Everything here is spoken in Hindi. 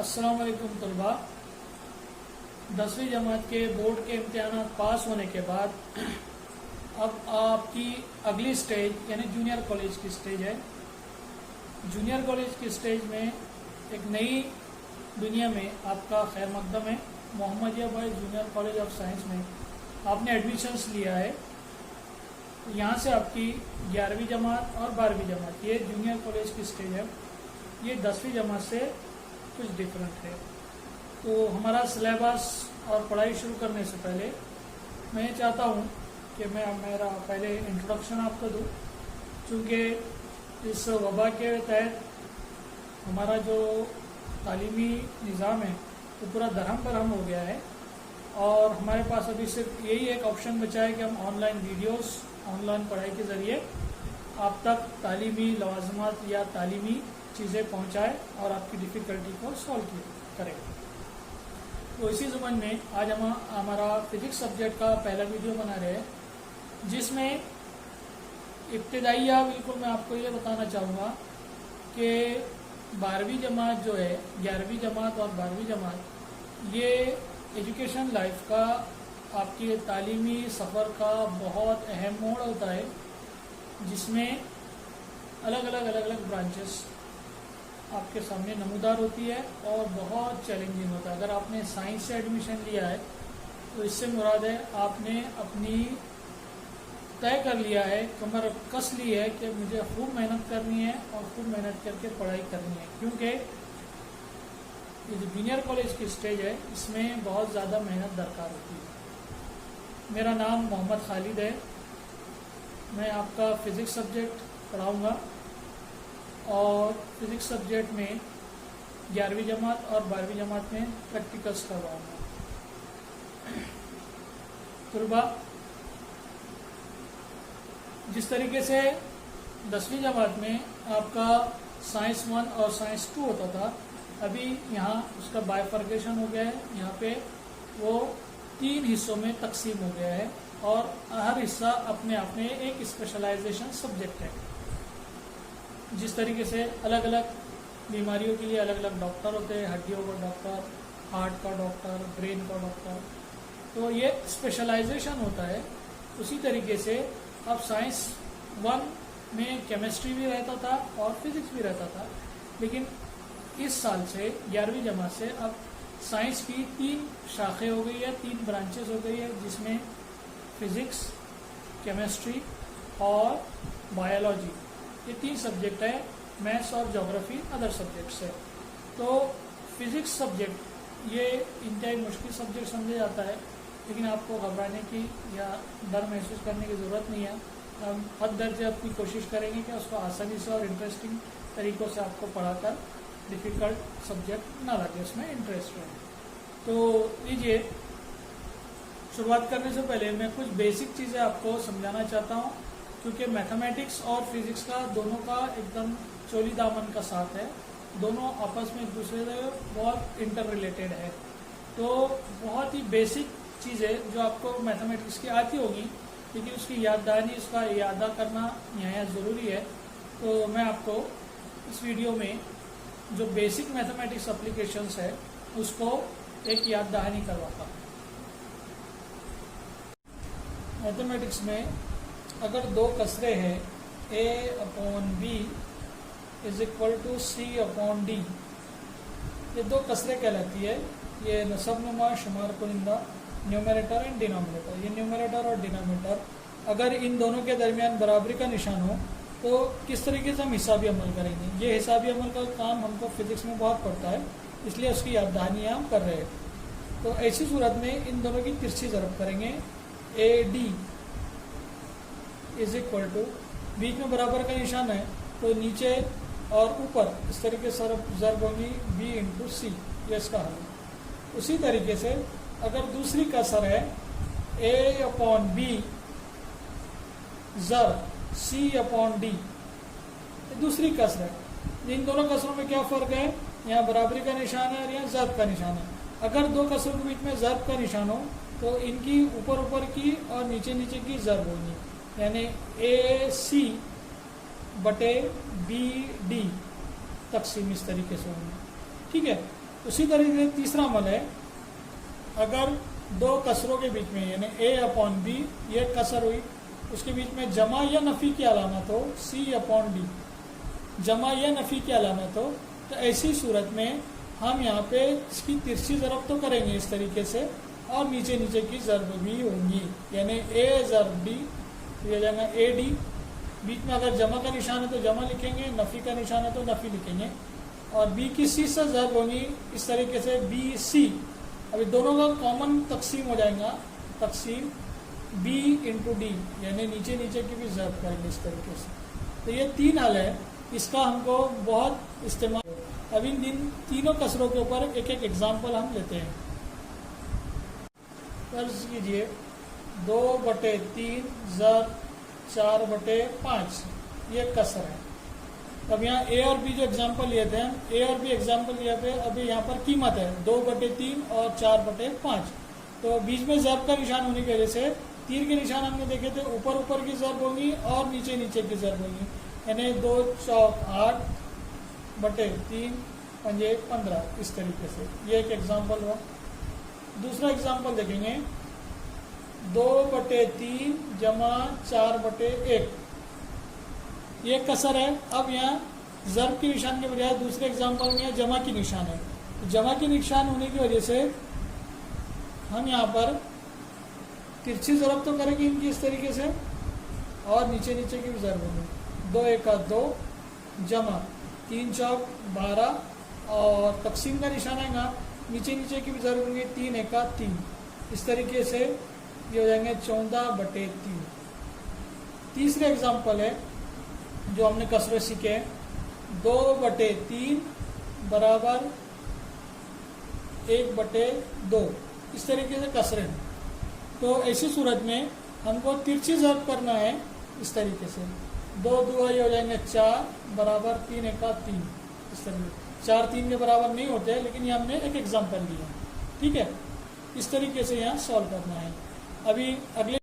अस्सलाम वालेकुम तलबा। 10वीं जमात के बोर्ड के इम्तिहान पास होने के बाद अब आपकी अगली स्टेज यानी जूनियर कॉलेज की स्टेज है। जूनियर कॉलेज की स्टेज में एक नई दुनिया में आपका खैर मकदम है। मोहम्मदिया भाई जूनियर कॉलेज ऑफ साइंस में आपने एडमिशन्स लिया है। यहाँ से आपकी 11वीं जमात और 12वीं जमात ये जूनियर कॉलेज की स्टेज है। ये 10वीं जमात से कुछ डिफरेंट है। तो हमारा सिलेबस और पढ़ाई शुरू करने से पहले मैं चाहता हूँ कि मैं मेरा पहले इंट्रोडक्शन आपको दूँ, क्योंकि इस वबा के तहत हमारा जो तालीमी निज़ाम है वो पूरा दरहम बरहम हो गया है और हमारे पास अभी सिर्फ यही एक ऑप्शन बचा है कि हम ऑनलाइन वीडियोस, ऑनलाइन पढ़ाई के ज़रिए आप तक तालीमी लवाज़मात या तालीमी चीज़ें पहुँचाए और आपकी डिफ़िकल्टी को सॉल्व करें। तो इसी ज़ुबान में आज हम हमारा फिज़िक्स सब्जेक्ट का पहला वीडियो बना रहे हैं, जिसमें इब्तिदाइया बिल्कुल मैं आपको ये बताना चाहूँगा कि 12वीं जमात जो है, 11वीं जमात और 12वीं जमात, ये एजुकेशन लाइफ का आपकी तालीमी सफ़र का बहुत अहम मोड़ होता है, जिसमें अलग अलग ब्रांचेस आपके सामने नमूदार होती है और बहुत चैलेंजिंग होता है। अगर आपने साइंस से एडमिशन लिया है तो इससे मुराद है आपने अपनी तय कर लिया है, कमर कस ली है कि मुझे खूब मेहनत करनी है और खूब मेहनत करके पढ़ाई करनी है, क्योंकि ये जो जूनियर कॉलेज की स्टेज है इसमें बहुत ज़्यादा मेहनत दरकार होती है। मेरा नाम मोहम्मद खालिद है। मैं आपका फ़िज़िक्स सब्जेक्ट पढ़ाऊँगा और फिज़िक्स सब्जेक्ट में 11वीं जमात और 12वीं जमात में प्रैक्टिकल्स करवाऊँगा। तलबा, जिस तरीके से 10वीं जमात में आपका साइंस 1 और साइंस 2 होता था, अभी यहाँ उसका बाइफर्केशन हो गया है। यहाँ पे वो 3 हिस्सों में तकसीम हो गया है और हर हिस्सा अपने आप में एक स्पेशलाइजेशन सब्जेक्ट है। जिस तरीके से अलग अलग बीमारियों के लिए अलग अलग डॉक्टर होते हैं, हड्डियों का डॉक्टर, हार्ट का डॉक्टर, ब्रेन का डॉक्टर, तो ये स्पेशलाइजेशन होता है। उसी तरीके से अब साइंस 1 में केमिस्ट्री भी रहता था और फिज़िक्स भी रहता था, लेकिन इस साल से 11वीं जमात से अब साइंस की 3 शाखें हो गई है, 3 ब्रांचेस हो गई है, जिसमें फिज़िक्स, केमिस्ट्री और बायोलॉजी, ये 3 सब्जेक्ट है। मैथ्स और ज्योग्राफी अदर सब्जेक्ट्स है। तो फिज़िक्स सब्जेक्ट ये इंतहाई मुश्किल सब्जेक्ट समझा जाता है, लेकिन आपको घबराने की या डर महसूस करने की ज़रूरत नहीं है। हम हद दर्जे अपनी कोशिश करेंगे कि उसको आसानी से और इंटरेस्टिंग तरीक़ों से आपको पढ़ाकर डिफ़िकल्ट सब्जेक्ट ना लगे, उसमें इंटरेस्ट रहे। तो लीजिए, शुरुआत करने से पहले मैं कुछ बेसिक चीज़ें आपको समझाना चाहता हूँ, क्योंकि मैथमेटिक्स और फिज़िक्स का दोनों का एकदम चोली दामन का साथ है। दोनों आपस में एक दूसरे से बहुत इंटर रिलेटेड है। तो बहुत ही बेसिक चीज़ें जो आपको मैथमेटिक्स की आती होगी, लेकिन उसकी याददानी, उसका यादा करना नहायत ज़रूरी है। तो मैं आपको इस वीडियो में जो बेसिक मैथमेटिक्स एप्लीकेशंस है उसको एक याद दहानी करवाता हूँ। मैथमेटिक्स में अगर 2 कसरे हैं, a/b = c/d, ये 2 कसरे कहलाती है। ये नसब नुमा शुमार कुनिंदा, न्यूमरेटर एंड डिनोमिनेटर। ये न्यूमरेटर और डिनोमिनेटर अगर इन दोनों के दरमियान बराबरी का निशान हो तो किस तरीके से हम हिसाबी अमल करेंगे। ये हिसाबी अमल का काम हमको फिज़िक्स में बहुत पड़ता है, इसलिए उसकी याददानी हम कर रहे हैं। तो ऐसी सूरत में इन दोनों की तिरछी ज़रब करेंगे। AD = बीच में बराबर का निशान है तो नीचे और ऊपर इस तरीके से ज़रब होगी B × C, ये इसका हल है। उसी तरीके से अगर दूसरी कसर है A/B ज़रब C/D, दूसरी कसर है। इन दोनों कसरों में क्या फ़र्क है? यहाँ बराबरी का निशान है और यहाँ ज़रब का निशान है। अगर 2 कसरों के बीच में ज़रब का निशान हो तो इनकी ऊपर की और नीचे की ज़रब होगी, यानी AC / BD तकसीम इस तरीके से होंगे। ठीक है। उसी तरीके से तीसरा अमल है, अगर दो कसरों के बीच में यानी a अपॉन बी ये कसर हुई, उसके बीच में जमा या नफ़ी की अलामत हो c अपॉन डी, जमा या नफ़ी की अलामत हो, तो ऐसी सूरत में हम यहाँ पे इसकी तिरछी ज़रब तो करेंगे इस तरीके से, और नीचे नीचे की ज़रब भी होंगी, यानी a ज़रब डी, ये हो जाएगा ए डी, बीच में अगर जमा का निशान है तो जमा लिखेंगे, नफ़ी का निशान है तो नफ़ी लिखेंगे, और b की c से ज़रब होंगी इस तरीके से बी सी। अभी दोनों का कॉमन तकसीम हो जाएगा, तकसीम b इंटू डी, यानी नीचे नीचे की भी ज़रब करेंगे इस तरीके से। तो ये तीन हल है, इसका हमको बहुत इस्तेमाल। अब इन तीनों कसरों के ऊपर एक एक एग्जाम्पल हम लेते हैं। फर्ज कीजिए 2/3 ज़र 4/5 ये कसर है। अब यहाँ ए और बी जो एग्जाम्पल लिए थे हम, ए और बी एग्जाम्पल लिए थे, अभी यहाँ पर कीमत है 2/3 और 4/5, तो बीच में ज़रब का निशान होने की वजह से तीर के निशान हमने देखे थे, ऊपर ऊपर की ज़रब होंगी और नीचे नीचे की ज़रब होंगी, यानी 2 चौक 8/3 पंजे 15, इस तरीके से। ये एक एग्जाम्पल हुआ। दूसरा एग्जाम्पल देखेंगे 2/3 जमा 4/1 ये कसर है। अब यहाँ ज़रब के निशान के बजाय दूसरे एग्जाम्पल में जमा की निशान है, जमा की निशान होने की वजह से हम यहाँ पर तिरछी ज़रब तो करेंगे इनकी इस तरीके से, और नीचे नीचे की भी ज़रब होगी। 2 एका 2 जमा 3 चौक 12, और तकसीम का निशान आएगा, नीचे नीचे की भी ज़रब होंगी 3 एका 3, इस तरीके से ये हो जाएंगे 14/3। तीसरे एग्जाम्पल है जो हमने कसरे सीखे, 2/3 बराबर 1/2, इस तरीके से कसरे हैं। तो ऐसी सूरत में हमको तिरछी ज़रब करना है इस तरीके से, 2 2 ये हो जाएंगे 4 बराबर 3 एका 3, इस तरीके 4 3 के बराबर नहीं होते, लेकिन ये हमने एक एग्जाम्पल लिया, ठीक है। इस तरीके से यहाँ सॉल्व करना है। अभी अगले